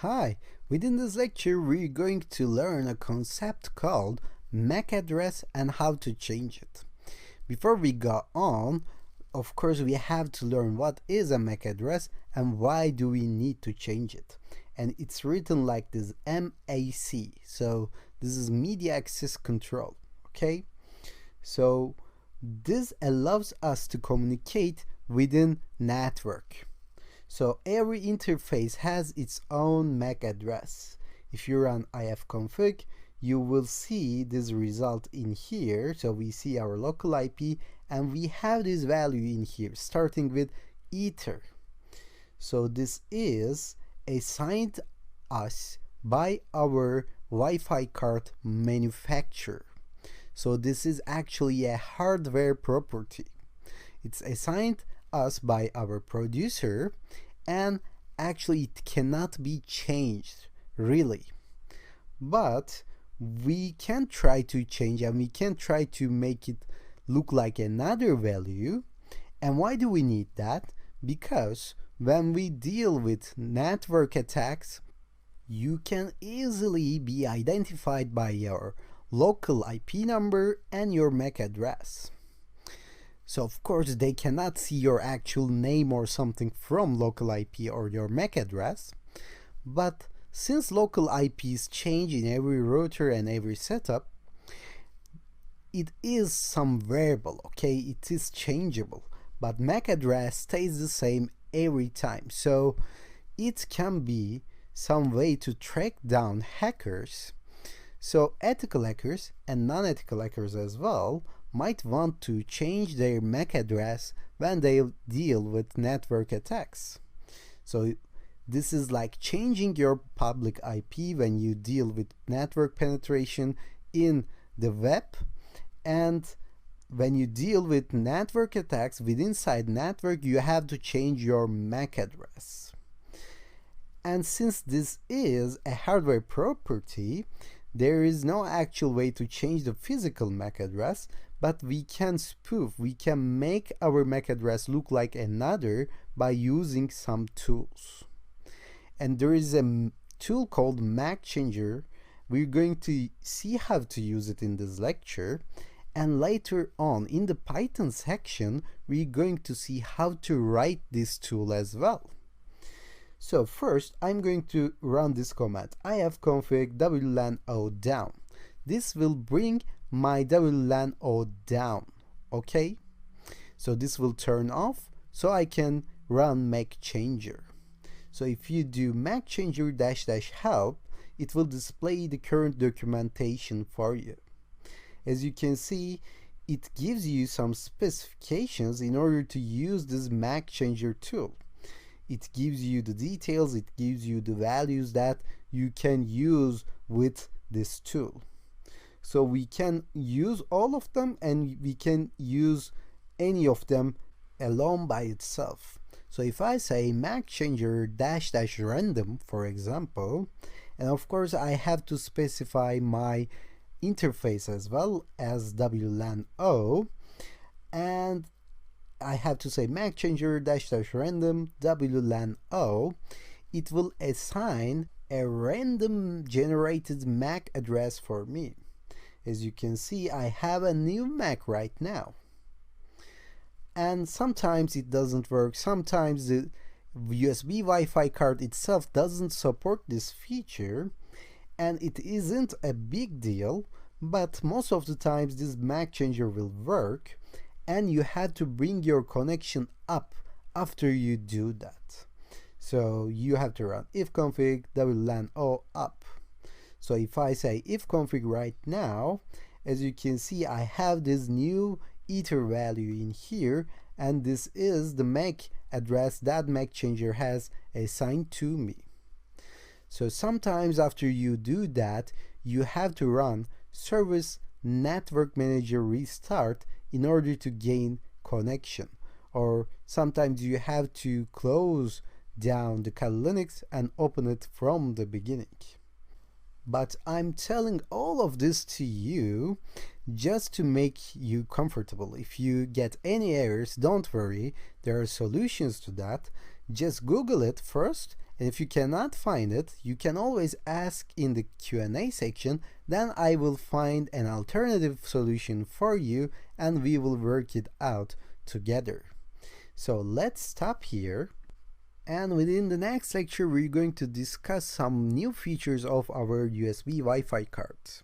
Hi, within this lecture we're going to learn a concept called MAC address and how to change it. Before we go on, of course we have to learn what is a MAC address and why do we need to change it. And it's written like this MAC, so this is media access control, okay? So this allows us to communicate within network. So every interface has its own MAC address. If you run ifconfig, you will see this result in here. So we see our local IP and we have this value in here starting with ether. So this is assigned us by our Wi-Fi card manufacturer. So this is actually a hardware property. It's assigned us by our producer, and actually it cannot be changed really, but we can try to change and we can try to make it look like another value. And why do we need that? Because when we deal with network attacks, you can easily be identified by your local IP number and your MAC address. So of course they cannot see your actual name or something from local IP or your MAC address, but since local IPs change in every router and every setup, it is some variable, okay? It is changeable, but MAC address stays the same every time. So it can be some way to track down hackers. So ethical hackers and non-ethical hackers as well might want to change their MAC address when they deal with network attacks. So this is like changing your public IP when you deal with network penetration in the web, and when you deal with network attacks within inside network, you have to change your MAC address. And since this is a hardware property, there is no actual way to change the physical MAC address, but we can spoof, we can make our MAC address look like another by using some tools. And there is a tool called MAC Changer. We're going to see how to use it in this lecture, and later on in the Python section we're going to see how to write this tool as well. So first I'm going to run this command ifconfig wlan o down. This will bring my wlan o down, okay? So this will turn off so I can run MAC Changer. So if you do MAC Changer -- help, it will display the current documentation for you. As you can see, it gives you some specifications in order to use this MAC Changer tool. It gives you the details, it gives you the values that you can use with this tool. So we can use all of them and we can use any of them alone by itself. So if I say MAC Changer -- random, for example, and of course I have to specify my interface as well as wlan o, and I have to say MAC Changer -- random wlan o, it will assign a random generated MAC address for me. As you can see, I have a new MAC right now. And sometimes it doesn't work, sometimes the USB Wi-Fi card itself doesn't support this feature, and it isn't a big deal, but most of the times this MAC Changer will work, and you have to bring your connection up after you do that. So you have to run ifconfig wlan o up. So if I say ifconfig right now, as you can see I have this new ether value in here, and this is the MAC address that MAC Changer has assigned to me. So sometimes after you do that, you have to run service network manager restart in order to gain connection, or sometimes you have to close down the Kali Linux and open it from the beginning. But I'm telling all of this to you just to make you comfortable. If you get any errors, don't worry, there are solutions to that. Just Google it first And if you cannot find it, you can always ask in the Q&A section, then I will find an alternative solution for you and we will work it out together. So let's stop here. And within the next lecture, we're going to discuss some new features of our USB Wi-Fi cards.